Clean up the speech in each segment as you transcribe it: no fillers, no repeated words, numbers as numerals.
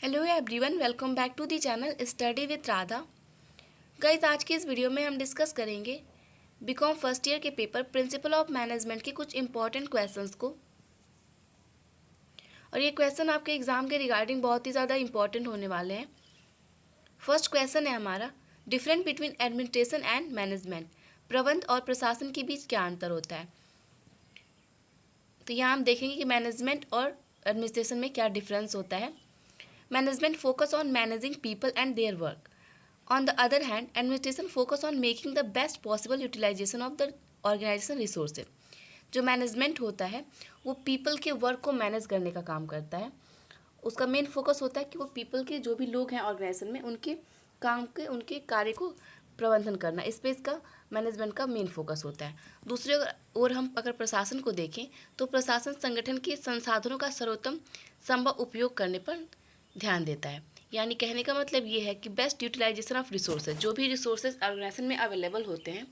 Hello everyone, welcome back to the channel study with Radha. Guys, आज की इस video में हम डिस्कस करेंगे बीकॉम फर्स्ट ईयर के पेपर प्रिंसिपल ऑफ मैनेजमेंट के कुछ इंपॉर्टेंट क्वेश्चंस को। और ये क्वेश्चन आपके एग्जाम के रिगार्डिंग बहुत ही ज़्यादा इंपॉर्टेंट होने वाले हैं। फर्स्ट क्वेश्चन है हमारा, difference between administration and management. प्रबंध और प्रशासन के बीच क्या अंतर होता है। तो यहाँ हम देखेंगे कि मैनेजमेंट और एडमिनिस्ट्रेशन में क्या डिफरेंस होता है। Management focus on managing people and their work. On the other hand, administration focus on making the best possible utilization of the organization resources. जो मैनेजमेंट होता है वो पीपल के वर्क को मैनेज करने का काम करता है। उसका मेन फोकस होता है कि वो पीपल के जो भी लोग हैं ऑर्गेनाइजेशन में उनके काम के उनके कार्य को प्रबंधन करना, इस पे इसका मैनेजमेंट का मेन फोकस होता है। दूसरी ओर हम अगर प्रशासन को देखें तो प्रशासन संगठन के संसाधनों का सर्वोत्तम संभव उपयोग करने पर ध्यान देता है। यानी कहने का मतलब ये है कि बेस्ट यूटिलाइजेशन ऑफ रिसोर्सेज, जो भी रिसोर्सेज ऑर्गेनाइजेशन में अवेलेबल होते हैं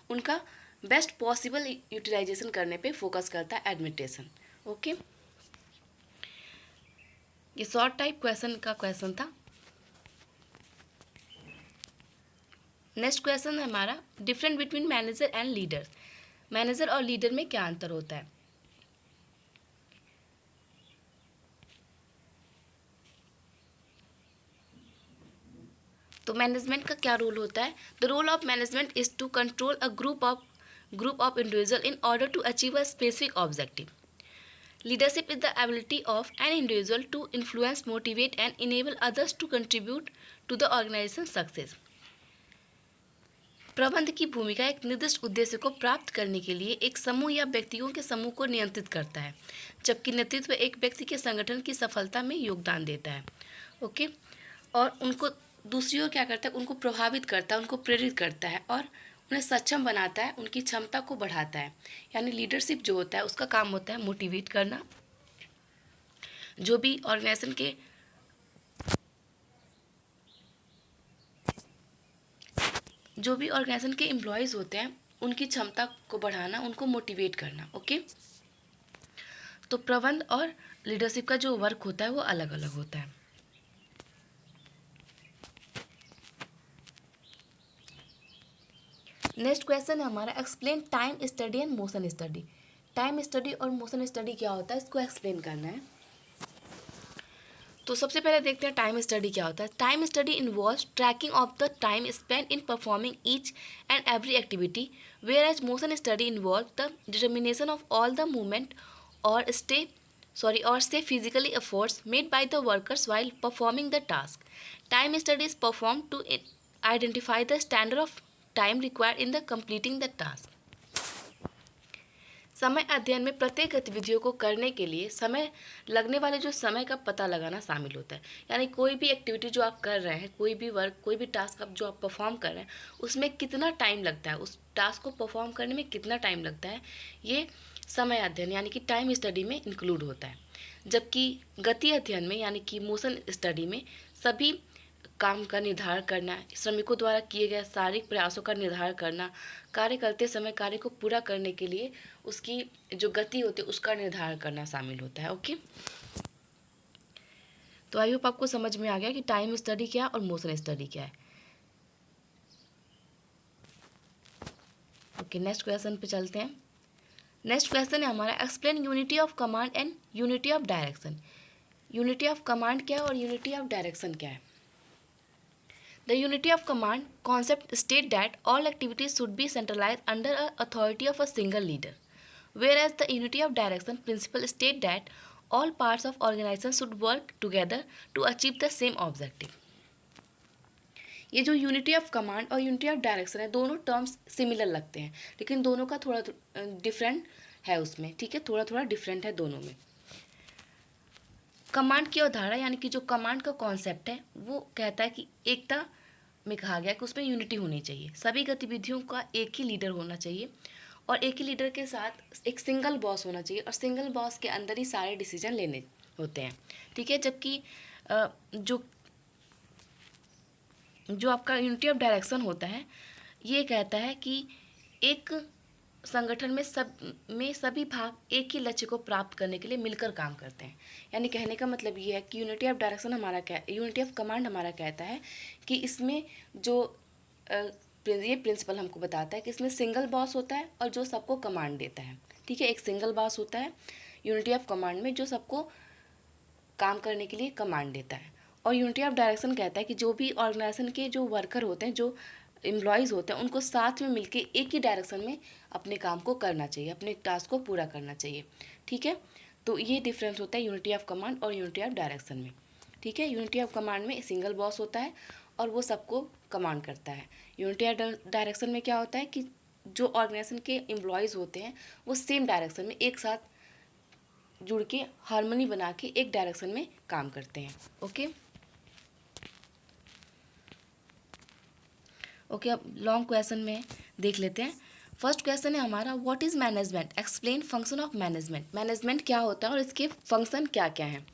उनका बेस्ट पॉसिबल यूटिलाइजेशन करने पे फोकस करता है एडमिनिस्ट्रेशन। ओके, ये शॉर्ट टाइप क्वेश्चन का क्वेश्चन था। नेक्स्ट क्वेश्चन है हमारा, difference between manager and leader. Manager और लीडर में क्या अंतर होता है। तो मैनेजमेंट का क्या रोल होता है। The role of management is to control a group of individual in order to achieve a specific objective. Leadership is the ability of an individual to influence, motivate and enable others to contribute to the organisation success. प्रबंध की भूमिका एक निर्दिष्ट उद्देश्य को प्राप्त करने के लिए एक समूह या व्यक्तियों के समूह को नियंत्रित करता है, जबकि नेतृत्व एक व्यक्ति के संगठन की सफलता में योगदान देता है। ओके, और उनको दूसरी ओर क्या करता है, उनको प्रभावित करता है, उनको प्रेरित करता है और उन्हें सक्षम बनाता है, उनकी क्षमता को बढ़ाता है। यानी लीडरशिप जो होता है उसका काम होता है मोटिवेट करना। जो भी ऑर्गेनाइजेशन के एम्प्लॉयज़ होते हैं उनकी क्षमता को बढ़ाना, उनको मोटिवेट करना। ओके, तो प्रबंध और लीडरशिप का जो वर्क होता है वो अलग अलग होता है। नेक्स्ट क्वेश्चन है हमारा, explain time study and motion study. Time study और मोशन स्टडी क्या होता है, इसको एक्सप्लेन करना है। तो सबसे पहले देखते हैं टाइम स्टडी क्या होता है। Time study involves tracking of the time spend in performing each and every activity, whereas motion study involve the determination of all the movement और stay physically efforts made by the workers while performing the task. Time study is performed to identify the standard of time required in the completing the task. समय अध्ययन में प्रत्येक गतिविधियों को करने के लिए समय लगने वाले जो समय का पता लगाना शामिल होता है। यानी कोई भी एक्टिविटी जो आप कर रहे हैं, कोई भी वर्क, कोई भी टास्क आप जो आप परफॉर्म कर रहे हैं उसमें कितना टाइम लगता है, उस टास्क को परफॉर्म करने में कितना टाइम लगता है, ये समय अध्ययन यानी कि टाइम स्टडी में इंक्लूड होता है। जबकि गति अध्ययन में यानी कि मोशन स्टडी में सभी काम का निर्धारण करना, श्रमिकों द्वारा किए गए शारीरिक प्रयासों का निर्धारण करना, कार्य करते समय कार्य को पूरा करने के लिए उसकी जो गति होती है उसका निर्धारण करना शामिल होता है। ओके, तो आई होप आपको समझ में आ गया कि टाइम स्टडी क्या और मोशन स्टडी क्या है। ओके, नेक्स्ट क्वेश्चन पे चलते हैं। नेक्स्ट क्वेश्चन है हमारा, explain unity of command and unity of direction. Unity of command क्या है और यूनिटी ऑफ डायरेक्शन क्या है। The unity of command concept state that all activities should be centralized under the authority of a single leader, whereas the unity of direction principle state that all parts of organization should work together to achieve the same objective. ये जो unity of command और unity of direction है, दोनों terms similar लगते हैं लेकिन दोनों का थोड़ा डिफरेंट है उसमें। ठीक है, थोड़ा थोड़ा डिफरेंट है दोनों में। कमांड की अवधारणा यानी कि जो कमांड का कॉन्सेप्ट है वो कहता है कि एकता में कहा गया कि उसमें यूनिटी होनी चाहिए, सभी गतिविधियों का एक ही लीडर होना चाहिए और एक ही लीडर के साथ एक सिंगल बॉस होना चाहिए और सिंगल बॉस के अंदर ही सारे डिसीजन लेने होते हैं। ठीक है, जबकि जो आपका यूनिटी ऑफ डायरेक्शन होता है ये कहता है कि एक संगठन में सभी भाग एक ही लक्ष्य को प्राप्त करने के लिए मिलकर काम करते हैं। यानी कहने का मतलब ये है कि unity of direction unity of command हमारा कहता है कि इसमें जो ये प्रिंसिपल हमको बताता है कि इसमें सिंगल बॉस होता है और जो सबको कमांड देता है। ठीक है, एक सिंगल बॉस होता है यूनिटी ऑफ कमांड में जो सबको काम करने के लिए कमांड देता है। और यूनिटी ऑफ डायरेक्शन कहता है कि जो भी ऑर्गेनाइजेशन के जो वर्कर होते हैं, जो एम्प्लॉयज़ होते हैं, उनको साथ में मिलके एक ही डायरेक्शन में अपने काम को करना चाहिए, अपने टास्क को पूरा करना चाहिए। ठीक है, तो ये डिफरेंस होता है यूनिटी ऑफ कमांड और यूनिटी ऑफ डायरेक्शन में। ठीक है, यूनिटी ऑफ कमांड में सिंगल बॉस होता है और वो सबको कमांड करता है। यूनिटी ऑफ डायरेक्शन में क्या होता है कि जो ऑर्गेनाइजेशन के एम्प्लॉयज़ होते हैं वो सेम डायरेक्शन में एक साथ जुड़ के हार्मनी बना के एक डायरेक्शन में काम करते हैं। ओके ओके, अब लॉन्ग क्वेश्चन में देख लेते हैं। फर्स्ट क्वेश्चन है हमारा, what is management, explain function of management. Management क्या होता है और इसके फंक्शन क्या क्या हैं।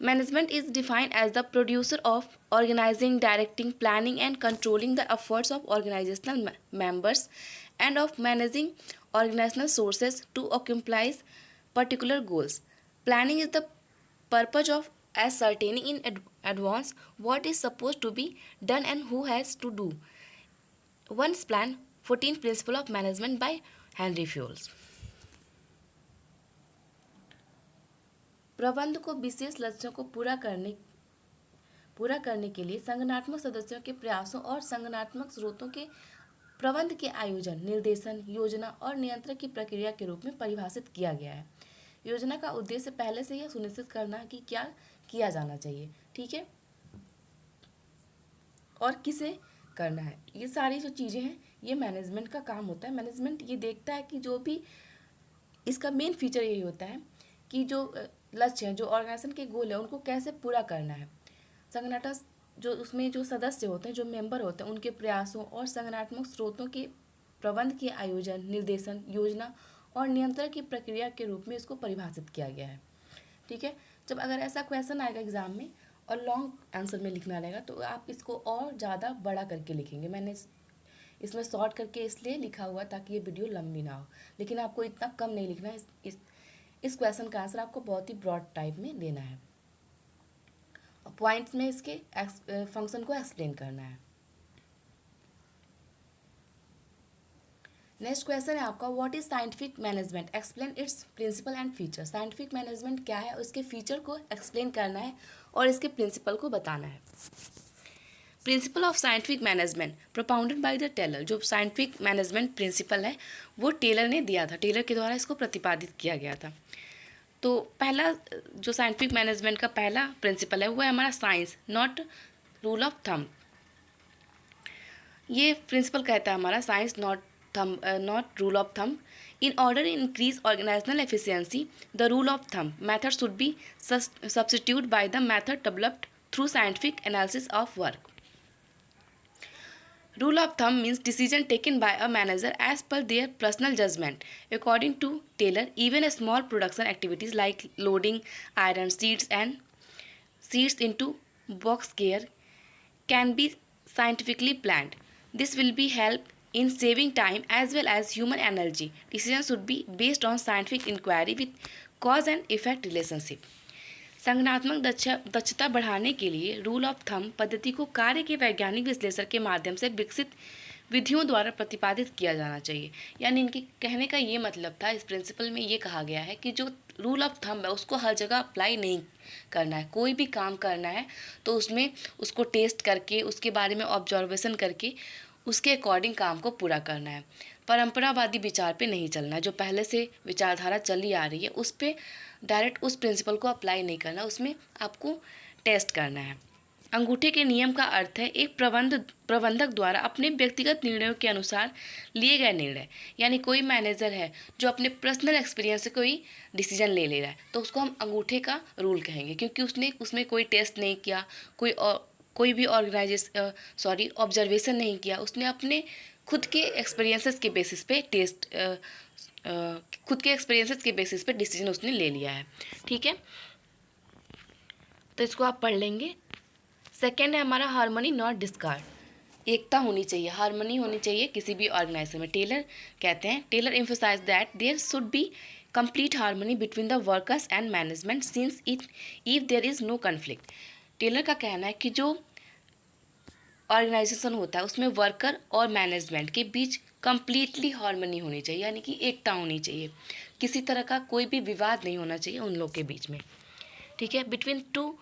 Management is defined as the producer of organizing, directing, planning and controlling the efforts of organizational members and of managing organizational sources to accomplish particular goals. Planning is the purpose of ascertaining in advance what is supposed to be done and who has to do one's plan. 14 Principles of Management by Henry Fayol. प्रबंध को विशेष लक्ष्यों को पूरा करने के लिए संगठनात्मक सदस्यों के प्रयासों और संगठनात्मक स्रोतों के प्रबंध के आयोजन, निर्देशन, योजना और नियंत्रण की प्रक्रिया के रूप में परिभाषित किया गया है। योजना का उद्देश्य पहले से यह सुनिश्चित करना है कि क्या किया जाना चाहिए, ठीक है, और किसे करना है। ये सारी जो चीज़ें हैं ये मैनेजमेंट का काम होता है। मैनेजमेंट ये देखता है कि जो भी इसका मेन फीचर यही होता है कि जो लक्ष्य हैं, जो ऑर्गेनाइजेशन के गोल है, उनको कैसे पूरा करना है। संगठन जो उसमें जो सदस्य होते हैं, जो मेंबर होते हैं, उनके प्रयासों और संगठनात्मक स्रोतों के प्रबंध के आयोजन, निर्देशन, योजना और नियंत्रण की प्रक्रिया के रूप में इसको परिभाषित किया गया है। ठीक है, जब अगर ऐसा क्वेश्चन आएगा एग्जाम में और लॉन्ग आंसर में लिखना रहेगा तो आप इसको और ज़्यादा बड़ा करके लिखेंगे। मैंने इसमें शॉर्ट करके इसलिए लिखा हुआ ताकि ये वीडियो लंबी ना हो, लेकिन आपको इतना कम नहीं लिखना है। इस क्वेश्चन का आंसर आपको बहुत ही ब्रॉड टाइप में देना है। पॉइंट्स में इसके फंक्शन को एक्सप्लेन करना है। नेक्स्ट क्वेश्चन है आपका, what is scientific management, explain its principle and feature. Scientific management क्या है, उसके फीचर को एक्सप्लेन करना है और इसके प्रिंसिपल को बताना है। Principle of scientific management propounded by the Taylor. जो साइंटिफिक मैनेजमेंट प्रिंसिपल है वो टेलर ने दिया था, टेलर के द्वारा इसको प्रतिपादित किया गया था। तो पहला जो साइंटिफिक मैनेजमेंट का पहला प्रिंसिपल है वो है हमारा science not rule of thumb. ये प्रिंसिपल कहता है हमारा science not rule of thumb. In order to increase organizational efficiency, the rule of thumb method should be substituted by the method developed through scientific analysis of work. Rule of thumb means decision taken by a manager as per their personal judgment. According to Taylor, even a small production activities like loading iron sheets into box gear can be scientifically planned. This will be help in saving time as well as human energy. Decisions should be based on scientific inquiry with cause and effect relationship. संगठनात्मक दक्षता बढ़ाने के लिए rule of thumb पद्धति को कार्य के वैज्ञानिक विश्लेषण के माध्यम से विकसित विधियों द्वारा प्रतिपादित किया जाना चाहिए। यानी इनके कहने का ये मतलब था, इस प्रिंसिपल में ये कहा गया है कि जो रूल ऑफ थंब है उसको हर जगह अप्लाई नहीं करना है। कोई भी काम करना है तो उसमें उसको टेस्ट करके, उसके बारे में ऑब्जर्वेशन करके उसके अकॉर्डिंग काम को पूरा करना है। परंपरावादी विचार पे नहीं चलना है। जो पहले से विचारधारा चली आ रही है उस पर डायरेक्ट उस प्रिंसिपल को अप्लाई नहीं करना, उसमें आपको टेस्ट करना है। अंगूठे के नियम का अर्थ है एक प्रबंधक द्वारा अपने व्यक्तिगत निर्णयों के अनुसार लिए गए निर्णय। यानी कोई मैनेजर है जो अपने पर्सनल एक्सपीरियंस से कोई डिसीजन ले रहा है तो उसको हम अंगूठे का रूल कहेंगे, क्योंकि उसने उसमें कोई टेस्ट नहीं किया, कोई भी ऑब्जर्वेशन नहीं किया। उसने अपने खुद के एक्सपीरियंसेस के बेसिस पे डिसीजन उसने ले लिया है। ठीक है, तो इसको आप पढ़ लेंगे। सेकेंड है हमारा हार्मनी नॉट डिस्कार्ड। एकता होनी चाहिए, हार्मनी होनी चाहिए किसी भी ऑर्गेनाइजेशन में। टेलर कहते हैं, Taylor emphasise that there should be complete harmony between the workers and management since if there is no conflict. Taylor का कहना है कि जो ऑर्गेनाइजेशन होता है उसमें वर्कर और मैनेजमेंट के बीच कंप्लीटली हार्मनी होनी चाहिए, यानी कि एकता होनी चाहिए, किसी तरह का कोई भी विवाद नहीं होना चाहिए उन लोग के बीच में। ठीक है, between two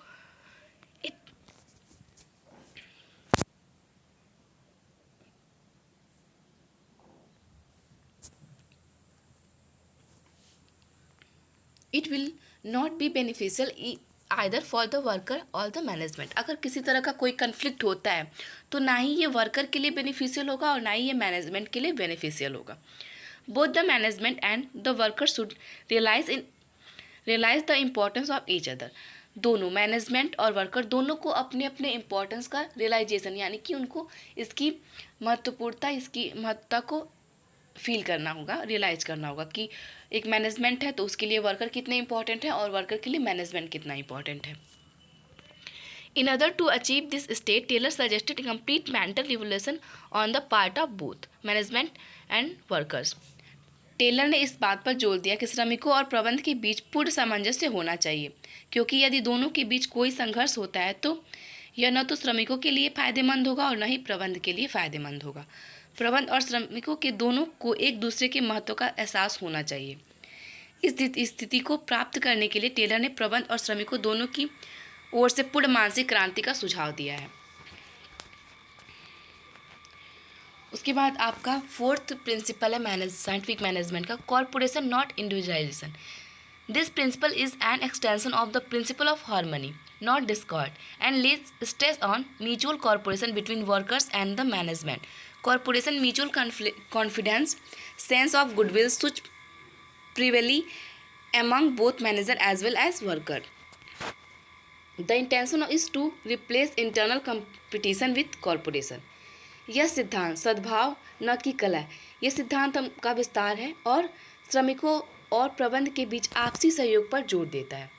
it will not be beneficial either for the worker और द मैनेजमेंट। अगर किसी तरह का कोई कन्फ्लिक्ट होता है तो ना ही ये वर्कर के लिए बेनिफिशियल होगा और ना ही ये मैनेजमेंट के लिए बेनिफिशियल होगा। Both the management and the worker should realise the importance of each other. दोनों मैनेजमेंट और वर्कर दोनों को अपने अपने इम्पोर्टेंस का रियलाइजेशन, यानी कि उनको इसकी महत्वपूर्णता, इसकी महत्ता को फील करना होगा, रियलाइज करना होगा कि एक मैनेजमेंट है तो उसके लिए वर्कर कितने इंपॉर्टेंट है और वर्कर के लिए मैनेजमेंट कितना इंपॉर्टेंट है। In order to achieve this state, Taylor suggested complete mental revolution on the part of both management and workers. Taylor ने इस बात पर जोर दिया कि श्रमिकों और प्रबंध के बीच पूर्ण सामंजस्य होना चाहिए, क्योंकि यदि दोनों के बीच कोई संघर्ष होता है तो यह न तो श्रमिकों के लिए फायदेमंद होगा और न ही प्रबंध के लिए फायदेमंद होगा। प्रबंध और श्रमिकों के दोनों को एक दूसरे के महत्व का एहसास होना चाहिए। इस स्थिति को प्राप्त करने के लिए टेलर ने प्रबंध और श्रमिकों दोनों की ओर से पूर्ण मानसिक क्रांति का सुझाव दिया है। उसके बाद आपका फोर्थ प्रिंसिपल है साइंटिफिक मैनेजमेंट का, corporation not individualisation. This principle is an extension of the principle of harmony not Discord and less stress on mutual corporation between workers and the management. Corporation mutual confidence, sense of goodwill should prevail among both manager as well as worker. The intention is to replace internal competition with corporation. यह सिद्धांत सद्भाव न की कला है, यह सिद्धांत का विस्तार है और श्रमिकों और प्रबंध के बीच आपसी सहयोग पर जोर देता है।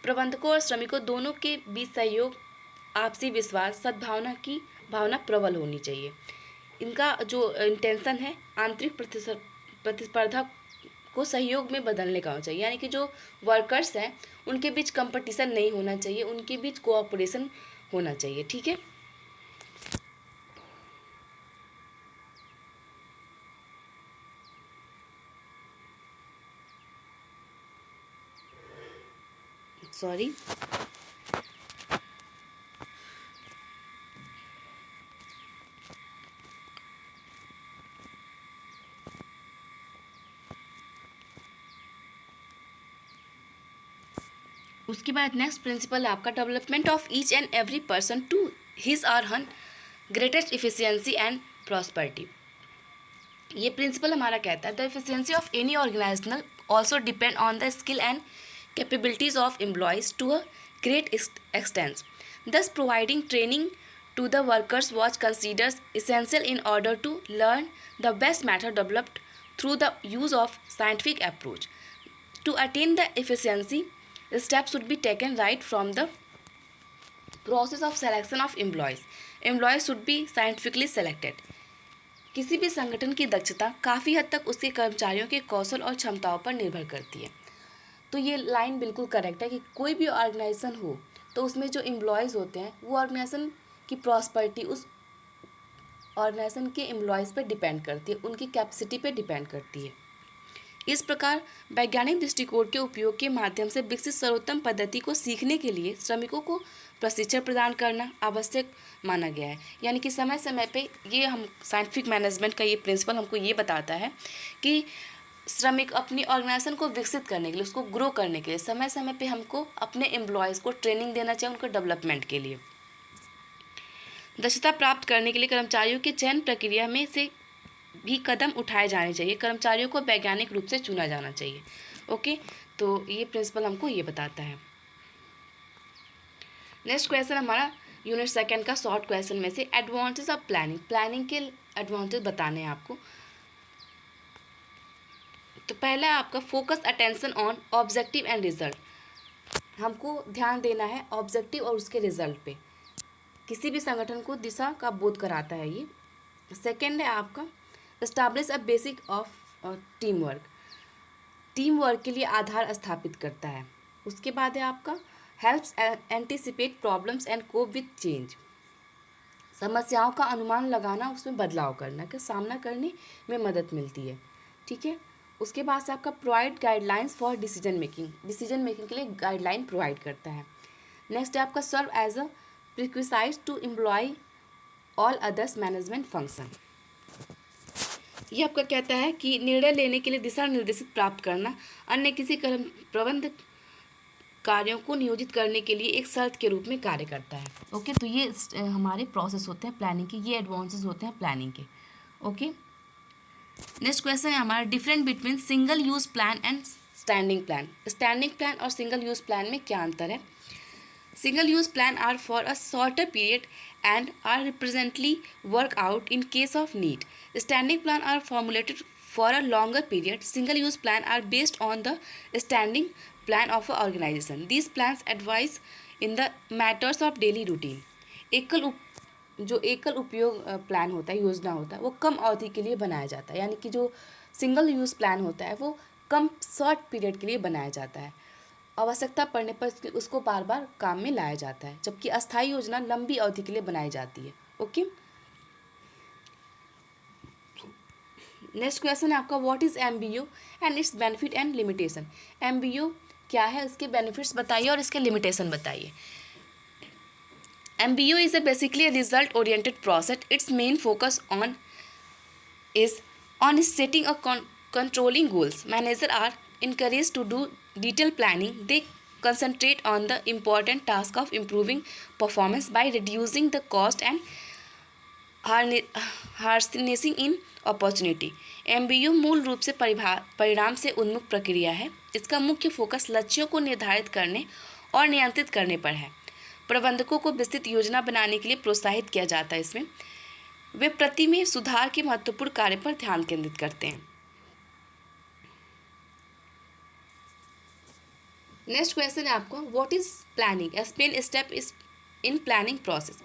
प्रबंधकों और श्रमिकों दोनों के बीच सहयोग, आपसी विश्वास, सद्भावना की भावना प्रबल होनी चाहिए। इनका जो इंटेंशन है आंतरिक प्रतिस्पर्धा को सहयोग में बदलने का होना चाहिए, यानी कि जो वर्कर्स हैं उनके बीच कंपटीशन नहीं होना चाहिए, उनके बीच कोऑपरेशन होना चाहिए। ठीक है, सॉरी, उसके बाद नेक्स्ट प्रिंसिपल है आपका development of each and every person to his or her greatest efficiency and prosperity. ये प्रिंसिपल हमारा कहता है the efficiency of any organizational also depend on the skill and capabilities of employees to a great extents. Thus providing training to the workers was considered essential in order to learn the best method developed through the use of scientific approach. To attain the efficiency, steps should be taken right from the process of selection of employees. Employees should be scientifically selected. किसी भी संगठन की दक्षता काफ़ी हद तक उसके कर्मचारियों के कौशल और क्षमताओं पर निर्भर करती है। तो ये लाइन बिल्कुल करेक्ट है कि कोई भी ऑर्गेनाइजेशन हो तो उसमें जो एम्प्लॉयज़ होते हैं वो ऑर्गेनाइजेशन की प्रॉस्पेरिटी उस ऑर्गेनाइजेशन के एम्प्लॉयज़ पर डिपेंड करती है, उनकी कैपेसिटी पे डिपेंड करती है। इस प्रकार वैज्ञानिक दृष्टिकोण के उपयोग के माध्यम से विकसित सर्वोत्तम पद्धति को सीखने के लिए श्रमिकों को प्रशिक्षण प्रदान करना आवश्यक माना गया है। यानी कि समय समय पे ये हम साइंटिफिक मैनेजमेंट का ये प्रिंसिपल हमको ये बताता है कि श्रमिक अपनी ऑर्गेनाइजेशन को विकसित करने के लिए, उसको ग्रो करने के लिए समय समय पे हमको अपने एम्प्लॉयज़ को ट्रेनिंग देना चाहिए उनके डेवलपमेंट के लिए। दक्षता प्राप्त करने के लिए कर्मचारियों के चयन प्रक्रिया में से भी कदम उठाए जाने चाहिए, कर्मचारियों को वैज्ञानिक रूप से चुना जाना चाहिए। ओके, तो ये प्रिंसिपल हमको ये बताता है। नेक्स्ट क्वेश्चन हमारा यूनिट सेकंड का शॉर्ट क्वेश्चन में से एडवांटेज ऑफ प्लानिंग। प्लानिंग के एडवांटेज बताने हैं आपको। तो पहला है आपका focus attention on objective and result. हमको ध्यान देना है ऑब्जेक्टिव और उसके रिजल्ट पे। किसी भी संगठन को दिशा का बोध कराता है ये। सेकेंड है आपका establish a basic of team work, team work के लिए आधार स्थापित करता है। उसके बाद है आपका helps anticipate problems and cope with change, समस्याओं का अनुमान लगाना, उसमें बदलाव करना का सामना करने में मदद मिलती है। ठीक है, उसके बाद से आपका provide guidelines for decision making के लिए गाइडलाइन प्रोवाइड करता है। नेक्स्ट है आपका serve as a prerequisite to employ all others management function, ये आपका कहता है कि निर्णय लेने के लिए दिशा निर्देशित प्राप्त करना अन्य किसी प्रबंध कार्यों को नियोजित करने के लिए एक शर्त के रूप में कार्य करता है। ओके, तो ये हमारे प्रोसेस होते हैं प्लानिंग के, ये एडवांसेस होते हैं प्लानिंग के। ओके, नेक्स्ट क्वेश्चन है हमारा different between single use plan and standing plan. Standing plan और सिंगल यूज प्लान में क्या अंतर है? Single use plan are for a shorter period and are represently work out in case of need. Standing plan are formulated for a longer period. Single use plan are based on the standing plan of an organization. These plans advise in the matters of daily routine. जो एकल उपयोग plan होता है, योजना होता है, वो कम अवधि के लिए बनाया जाता है, यानी कि जो सिंगल यूज़ प्लान होता है वो कम शॉर्ट पीरियड के लिए बनाया जाता है, आवश्यकता पड़ने पर उसको बार बार काम में लाया जाता है, जबकि अस्थायी योजना लंबी अवधि के लिए बनाई जाती है। ओके, नेक्स्ट क्वेश्चन है आपका what is MBO and it's benefit and limitation. MBO क्या है, इसके बेनिफिट्स बताइए और इसके लिमिटेशन बताइए। MBO is a basically a result oriented process. It's main focus on setting a controlling goals. Managers are encouraged to do detailed planning. They concentrate on the important task of improving performance by reducing the cost and harnessing in opportunity. MBO मूल रूप से परिणाम से उन्मुख प्रक्रिया है। इसका मुख्य फोकस लक्ष्यों को निर्धारित करने और नियंत्रित करने पर है। प्रबंधकों को विस्तृत योजना बनाने के लिए प्रोत्साहित किया जाता है। इसमें वे प्रति में सुधार के महत्वपूर्ण कार्य पर ध्यान केंद्रित करते हैं। नेक्स्ट क्वेश्चन है आपको what is planning, explain step is in planning process.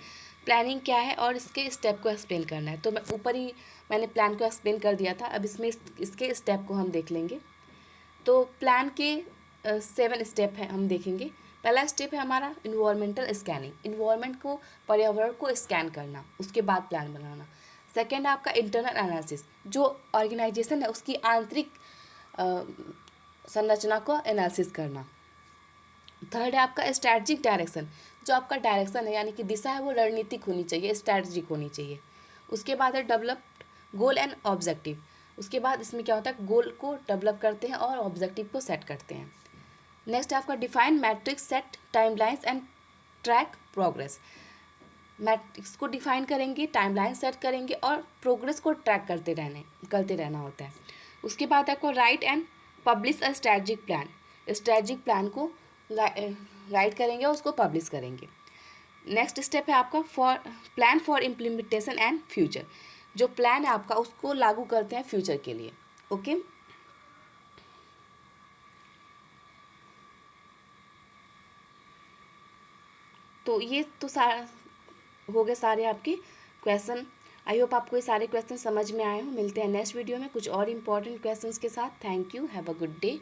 Planning क्या है और इसके स्टेप को एक्सप्लेन करना है। तो मैं ऊपर ही मैंने प्लान को एक्सप्लेन कर दिया था, अब इसमें इसके स्टेप को हम देख लेंगे। तो प्लान के 7 स्टेप हैं, हम देखेंगे। पहला स्टेप है हमारा इन्वायरमेंटल स्कैनिंग, इन्वायरमेंट को, पर्यावरण को स्कैन करना, उसके बाद प्लान बनाना। सेकेंड है आपका इंटरनल एनालिसिस, जो ऑर्गेनाइजेशन है उसकी आंतरिक संरचना को एनालिसिस करना। थर्ड है आपका स्ट्रैटेजिक डायरेक्शन, जो आपका डायरेक्शन है यानी कि दिशा है वो रणनीतिक होनी चाहिए, स्ट्रैटेजिक होनी चाहिए। उसके बाद है डेवलप्ड गोल एंड ऑब्जेक्टिव, उसके बाद इसमें क्या होता है गोल को डेवलप करते हैं और ऑब्जेक्टिव को सेट करते हैं। नेक्स्ट है आपका define matrix, set timelines and track progress. Matrix को डिफाइन करेंगे, टाइमलाइन सेट करेंगे और प्रोग्रेस को ट्रैक करते रहना होता है। उसके बाद आपको right and publish a strategic plan, strategic plan को राइट करेंगे और उसको पब्लिश करेंगे। नेक्स्ट स्टेप है आपका plan for implementation and future, जो प्लान है आपका उसको लागू करते हैं फ्यूचर के लिए। ओके, तो ये तो हो गए सारे आपके क्वेश्चन। आई होप आपको ये सारे क्वेश्चन समझ में आए हो। मिलते हैं नेक्स्ट वीडियो में कुछ और इम्पोर्टेंट क्वेश्चंस के साथ। Thank you, have a good day.